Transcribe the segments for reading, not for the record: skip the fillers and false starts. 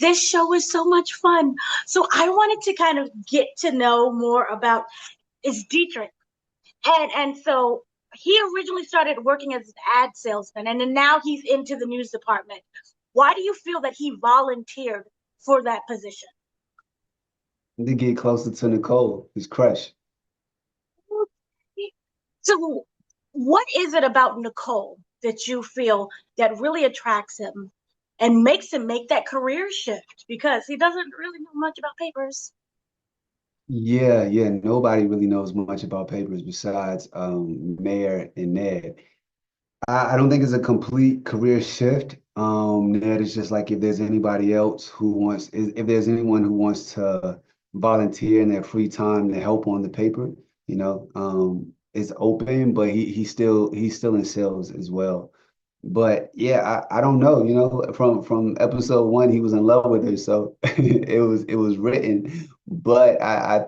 This show is so much fun. So I wanted to kind of get to know more about is Detrick. And so he originally started working as an ad salesman, and then now he's into the news department. Why do you feel that he volunteered for that position? To get closer to Nicole, his crush. So, what is it about Nicole that you feel that really attracts him and makes him make that career shift? Because he doesn't really know much about papers. Yeah. Nobody really knows much about papers besides Mayor and Ned. I don't think it's a complete career shift. Ned is just like if there's anybody else who wants, if there's anyone who wants to volunteer in their free time to help on the paper, it's open, but he's still in sales as well. But yeah, I don't know, from episode one, he was in love with her, so it was written. But I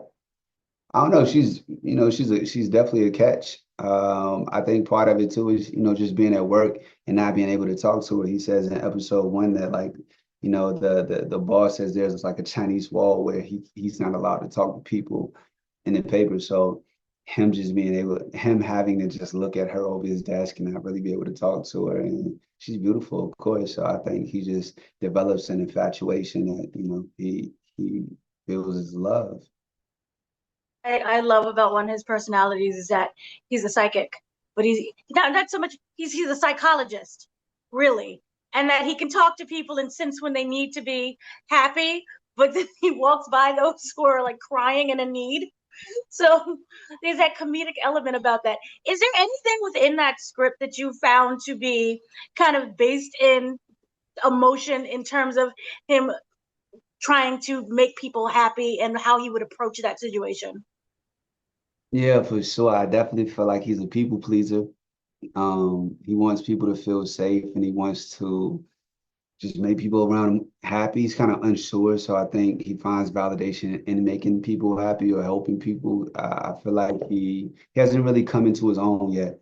don't know. She's definitely a catch. I think part of it too is, just being at work and not being able to talk to her. He says in episode one that like, the boss says there's like a Chinese wall where he's not allowed to talk to people in the paper. So him having to just look at her over his desk and not really be able to talk to her. And she's beautiful, of course. So I think he just develops an infatuation that, he feels is love. I love about one of his personalities is that he's a psychic, but he's not so much he's a psychologist, really. And that he can talk to people and sense when they need to be happy, but then he walks by those who are like crying and in need. So there's that comedic element about that. Is there anything within that script that you found to be kind of based in emotion in terms of him trying to make people happy and how he would approach that situation? Yeah, for sure. I definitely feel like he's a people pleaser. He wants people to feel safe and he wants to just make people around him happy. He's kind of unsure, so I think he finds validation in making people happy or helping people. I feel like he hasn't really come into his own yet.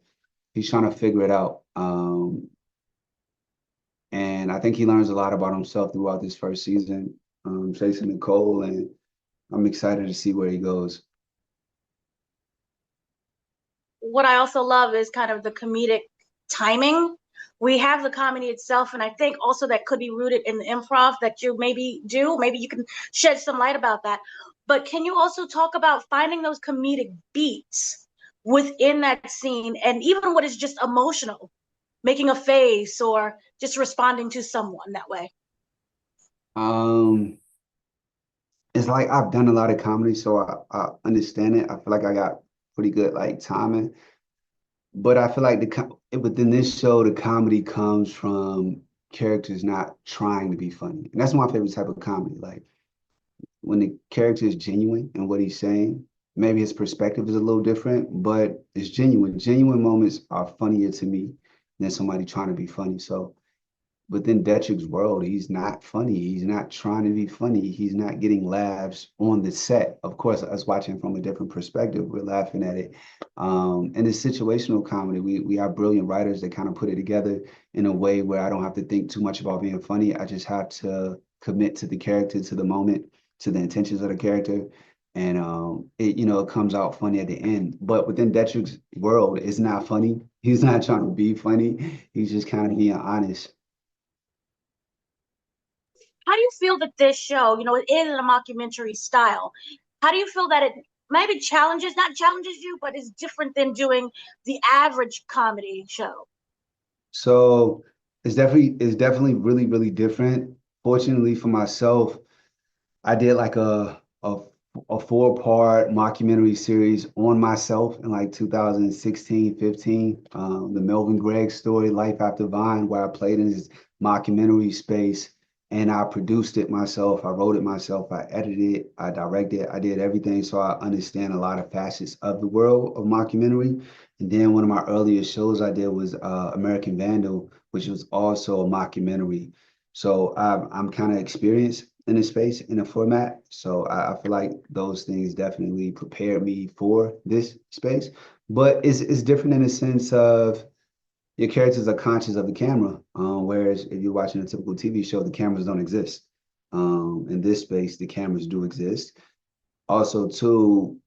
He's trying to figure it out. And I think he learns a lot about himself throughout this first season, chasing Nicole, and I'm excited to see where he goes. What I also love is kind of the comedic timing. We have the comedy itself, and I think also that could be rooted in the improv that you maybe do. Maybe you can shed some light about that. But can you also talk about finding those comedic beats within that scene and even what is just emotional, making a face or just responding to someone that way? Um, it's like I've done a lot of comedy, so I understand it. I feel like I got pretty good like timing. But I feel like within this show, the comedy comes from characters not trying to be funny. And that's my favorite type of comedy. Like when the character is genuine in what he's saying, maybe his perspective is a little different, but it's genuine. Genuine moments are funnier to me than somebody trying to be funny. So within Detrick's world, he's not funny. He's not trying to be funny. He's not getting laughs on the set. Of course, us watching from a different perspective, we're laughing at it. And it's situational comedy. We have brilliant writers that kind of put it together in a way where I don't have to think too much about being funny. I just have to commit to the character, to the moment, to the intentions of the character. And it comes out funny at the end. But within Detrick's world, it's not funny. He's not trying to be funny. He's just kind of being honest. How do you feel that this show, it is in a mockumentary style? How do you feel that it maybe not challenges you, but is different than doing the average comedy show? So it's definitely really, really different. Fortunately for myself, I did like a four-part mockumentary series on myself in like 2016, 15. The Melvin Gregg story, Life After Vine, where I played in this mockumentary space and I produced it myself. I wrote it myself. I edited it. I directed it. I did everything. So I understand a lot of facets of the world of mockumentary. And then one of my earliest shows I did was American Vandal, which was also a mockumentary. So I'm kind of experienced in a space, in a format. So I feel like those things definitely prepared me for this space. But it's different in the sense of your characters are conscious of the camera. Whereas if you're watching a typical TV show, the cameras don't exist. In this space, the cameras do exist. Also, too,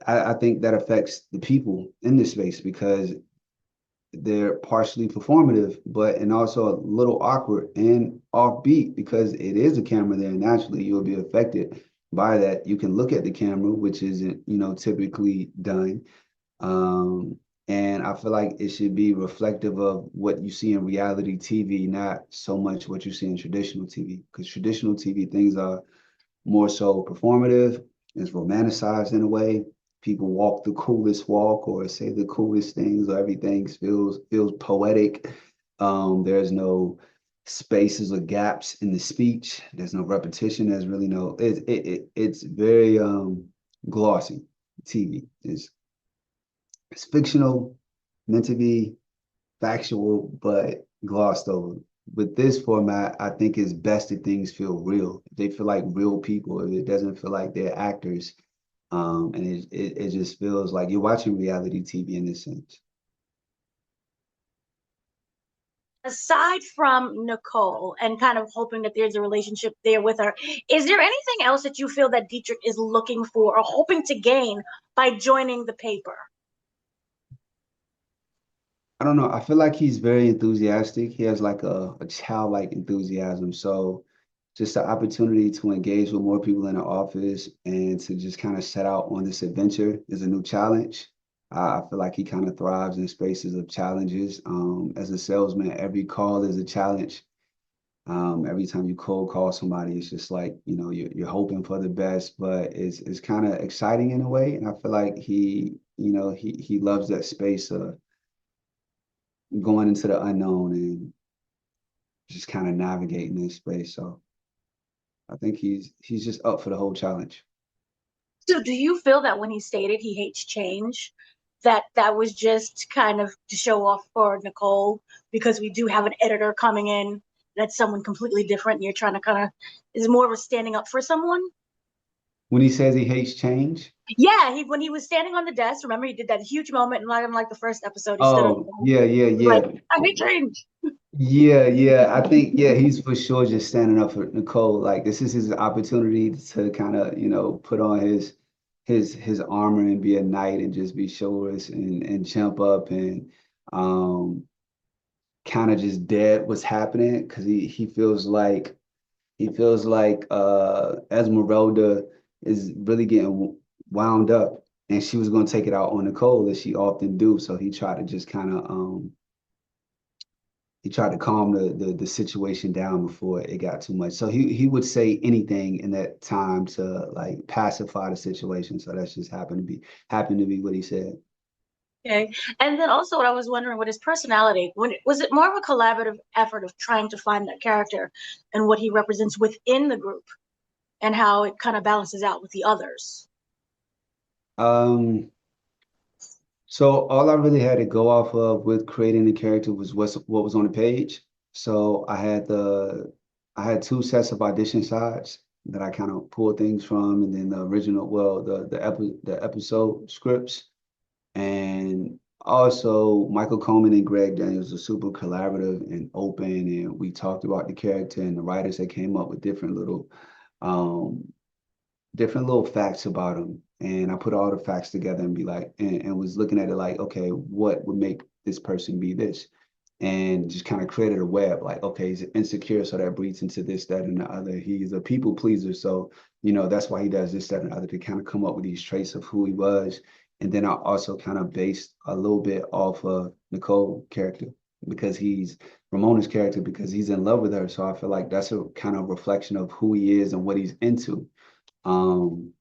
I think that affects the people in this space because they're partially performative, but and also a little awkward and offbeat because it is a camera there. Naturally, you'll be affected by that. You can look at the camera, which isn't, typically done. Um, and I feel like it should be reflective of what you see in reality TV, not so much what you see in traditional TV. Because traditional TV things are more so performative, it's romanticized in a way. People walk the coolest walk or say the coolest things, or everything feels poetic. There's no spaces or gaps in the speech. There's no repetition. There's really no. It's very glossy. TV is it's fictional, meant to be factual, but glossed over. With this format, I think it's best if things feel real. If they feel like real people, if it doesn't feel like they're actors, and it just feels like you're watching reality TV in this sense. Aside from Nicole and kind of hoping that there's a relationship there with her, is there anything else that you feel that Detrick is looking for or hoping to gain by joining the paper? I don't know. I feel like he's very enthusiastic. He has like a childlike enthusiasm. So just the opportunity to engage with more people in the office and to just kind of set out on this adventure is a new challenge. I feel like he kind of thrives in spaces of challenges. As a salesman, every call is a challenge. Every time you cold call somebody, it's just like, you're hoping for the best, but it's kind of exciting in a way. And I feel like he loves that space of going into the unknown and just kind of navigating this space. So I think he's just up for the whole challenge. So do you feel that when he stated he hates change, that that was just kind of to show off for Nicole because we do have an editor coming in that's someone completely different and you're trying to kind of is more of a standing up for someone? When he says he hates change, Yeah, he when he was standing on the desk, remember he did that huge moment in like the first episode, he stood on the oh desk, yeah, yeah, like, yeah, I hate change. yeah, yeah. I think yeah, he's for sure just standing up for Nicole. Like this is his opportunity to kind of put on his armor and be a knight and just be chivalrous and jump up and um kind of just dead what's happening because he feels like Esmeralda is really getting wound up and she was going to take it out on Nicole as she often do. So he tried to just kind of he tried to calm the situation down before it got too much. So he would say anything in that time to like pacify the situation. So that's just happened to be what he said. Okay. And then also what I was wondering what his personality, when was it more of a collaborative effort of trying to find that character and what he represents within the group and how it kind of balances out with the others? Um, So all I really had to go off of with creating the character was what was on the page. So I had two sets of audition sides that I kind of pulled things from, and then the original, well, the episode scripts, and also Michael Coleman and Greg Daniels are super collaborative and open, and we talked about the character and the writers that came up with um different little facts about him. And I put all the facts together and be like, and was looking at it like, okay, what would make this person be this? And just kind of created a web like, okay, he's insecure, so that breeds into this, that, and the other. He's a people pleaser, so that's why he does this, that, and the other to kind of come up with these traits of who he was. And then I also kind of based a little bit off of Nicole character because he's Ramona's character because he's in love with her. So I feel like that's a kind of reflection of who he is and what he's into. Um,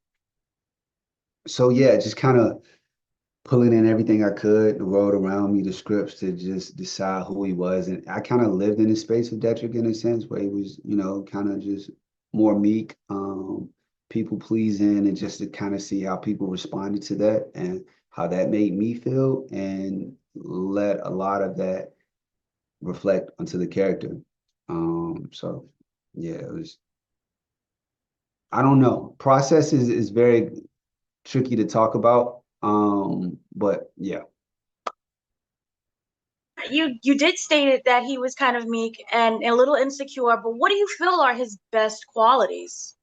so yeah, just kind of pulling in everything I could, the world around me, the scripts to just decide who he was. And I kind of lived in the space of Detrick in a sense where he was, kind of just more meek, people pleasing, and just to kind of see how people responded to that and how that made me feel and let a lot of that reflect onto the character. So yeah, it was, I don't know. Process is very tricky to talk about. But yeah. You did state it that he was kind of meek and a little insecure, but what do you feel are his best qualities?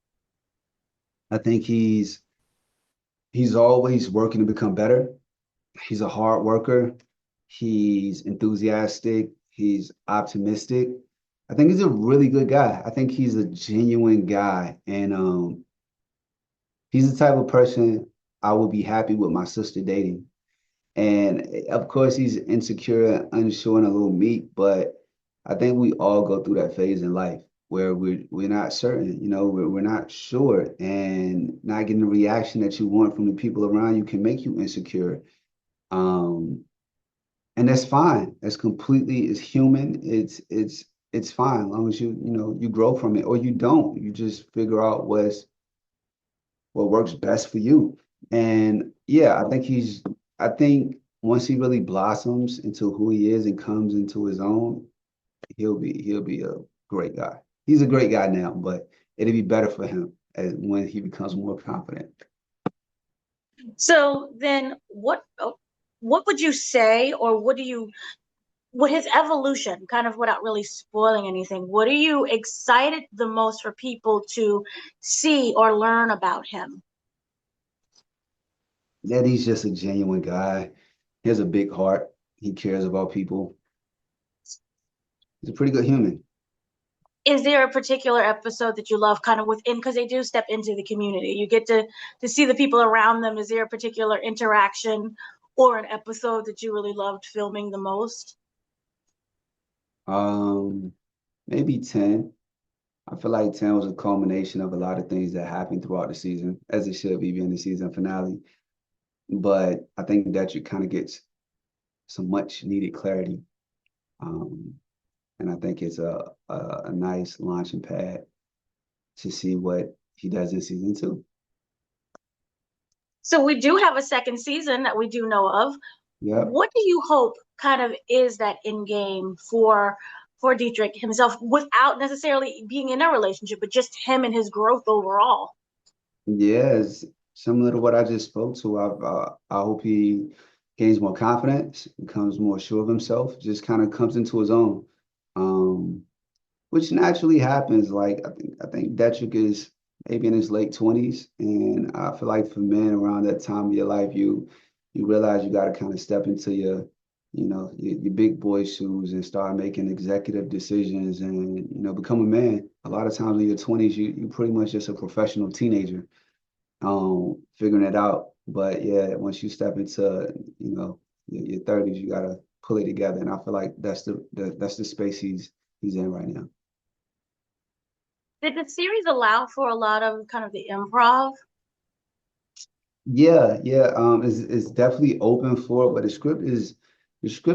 I think he's always working to become better. He's a hard worker. He's enthusiastic. He's optimistic. I think he's a really good guy. I think he's a genuine guy. And he's the type of person I would be happy with my sister dating. And of course, he's insecure, unsure, and a little meek, but I think we all go through that phase in life where we're not certain, we're not sure, and not getting the reaction that you want from the people around you can make you insecure. Um, and that's fine. That's completely, it's human. It's fine as long as you grow from it or you don't. You just figure out what works best for you. And yeah, I think once he really blossoms into who he is and comes into his own, he'll be a great guy. He's a great guy now, but it'd be better for him when he becomes more confident. So then what would you say, or what his evolution, kind of without really spoiling anything, what are you excited the most for people to see or learn about him? That he's just a genuine guy. He has a big heart. He cares about people. He's a pretty good human. Is there a particular episode that you love kind of within, because they do step into the community, you get to see the people around them? Is there a particular interaction or an episode that you really loved filming the most? Um, Maybe 10. I feel like 10 was a culmination of a lot of things that happened throughout the season, as it should be being the season finale. But I think that you kind of gets some much needed clarity. Um, and I think it's a nice launching pad to see what he does in season two. So we do have a second season that we do know of. Yep. What do you hope kind of is that in game for Detrick himself, without necessarily being in a relationship, but just him and his growth overall? Yeah, it's similar to what I just spoke to. I hope he gains more confidence, becomes more sure of himself, just kind of comes into his own. Um, which naturally happens. Like I think Detrick is maybe in his late 20s, and I feel like for men around that time of your life, you realize you got to kind of step into your big boy shoes and start making executive decisions and become a man. A lot of times in your 20s, you pretty much just a professional teenager, figuring it out. But yeah, once you step into your 30s, you got to pull it together, and I feel like that's the space he's in right now. Did the series allow for a lot of kind of the improv? Yeah, yeah. It's definitely open for it, but the script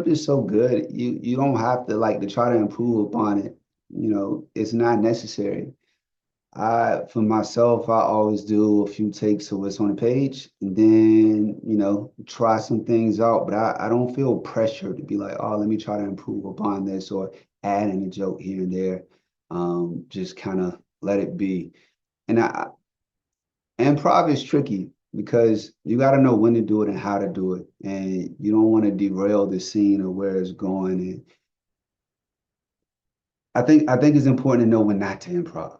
is so good. You don't have to like to try to improve upon it. It's not necessary. For myself, I always do a few takes of what's on the page and then, try some things out. But I don't feel pressured to be like, oh, let me try to improve upon this or add in a joke here and there. Just kind of let it be. And improv is tricky because you got to know when to do it and how to do it, and you don't want to derail the scene or where it's going. And I think it's important to know when not to improv.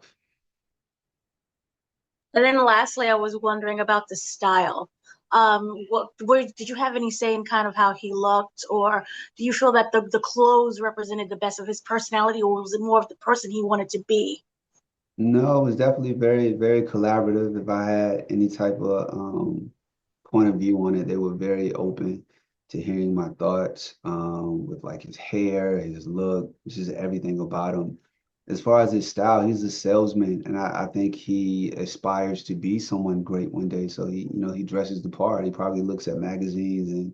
And then lastly, I was wondering about the style. Did you have any say in kind of how he looked, or do you feel that the clothes represented the best of his personality, or was it more of the person he wanted to be? No, it was definitely very, very collaborative. If I had any type of point of view on it, they were very open to hearing my thoughts with like his hair, his look, just everything about him. As far as his style, he's a salesman, and I think he aspires to be someone great one day. So he dresses the part. He probably looks at magazines and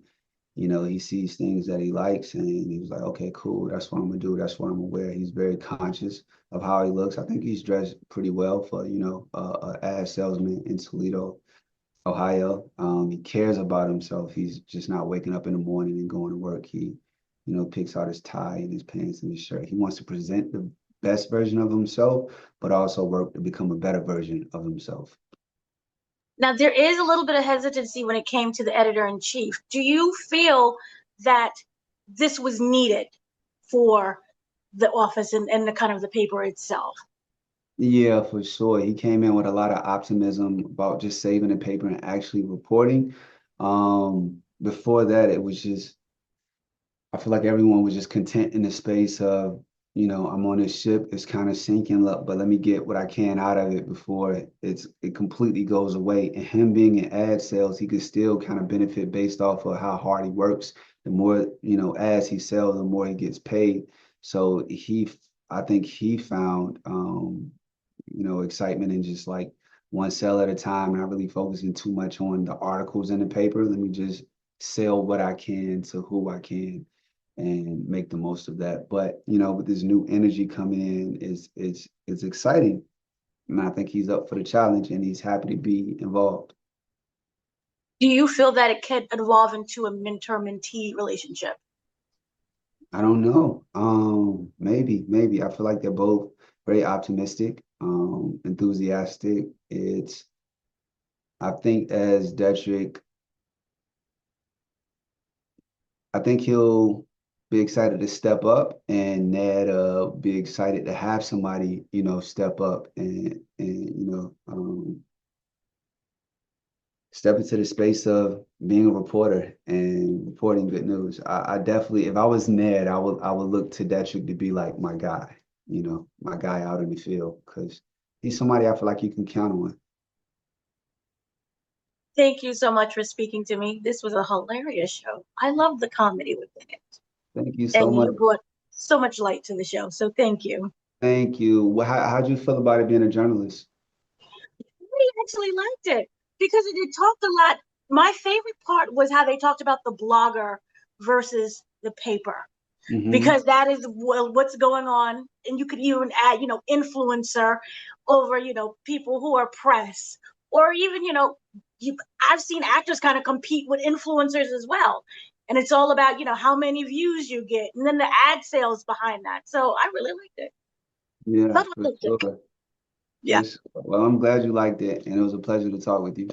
he sees things that he likes, and he was like, okay, cool, that's what I'm gonna do. That's what I'm gonna wear. He's very conscious of how he looks. I think he's dressed pretty well for a ad salesman in Toledo, Ohio. He cares about himself. He's just not waking up in the morning and going to work. He, picks out his tie and his pants and his shirt. He wants to present the best version of himself, but also work to become a better version of himself. Now, there is a little bit of hesitancy when it came to the editor in chief. Do you feel that this was needed for the office and the kind of the paper itself. Yeah, for sure. He came in with a lot of optimism about just saving the paper and actually reporting. Before that, it was just I feel like everyone was just content in the space of, I'm on this ship, it's kind of sinking, but let me get what I can out of it before it completely goes away. And him being in ad sales, he could still kind of benefit based off of how hard he works. The more, ads he sells, the more he gets paid. So I think he found, excitement in just like one sale at a time, not really focusing too much on the articles in the paper. Let me just sell what I can to who I can and make the most of that. But with this new energy coming in, it's exciting. And I think he's up for the challenge and he's happy to be involved. Do you feel that it could evolve into a mentor-mentee relationship? I don't know. Maybe. I feel like they're both very optimistic, enthusiastic. I think as Detrick, I think he'll be excited to step up, and Ned be excited to have somebody, step up and step into the space of being a reporter and reporting good news. I definitely, if I was Ned, I would look to Detrick to be like my guy, my guy out in the field, because he's somebody I feel like you can count on. Thank you so much for speaking to me. This was a hilarious show. I love the comedy within it. Thank you so And much. you brought so much light to the show. So thank you. Thank you. How'd you feel about it being a journalist? I actually liked it because it talked a lot. My favorite part was how they talked about the blogger versus the paper, Hmm. because that is what's going on. And you could even add, influencer over, people who are press, or even, I've seen actors kind of compete with influencers as well. And it's all about, how many views you get and then the ad sales behind that. So I really liked it. Yeah, Felt for authentic. sure. Yeah. Well, I'm glad you liked it, and it was a pleasure to talk with you.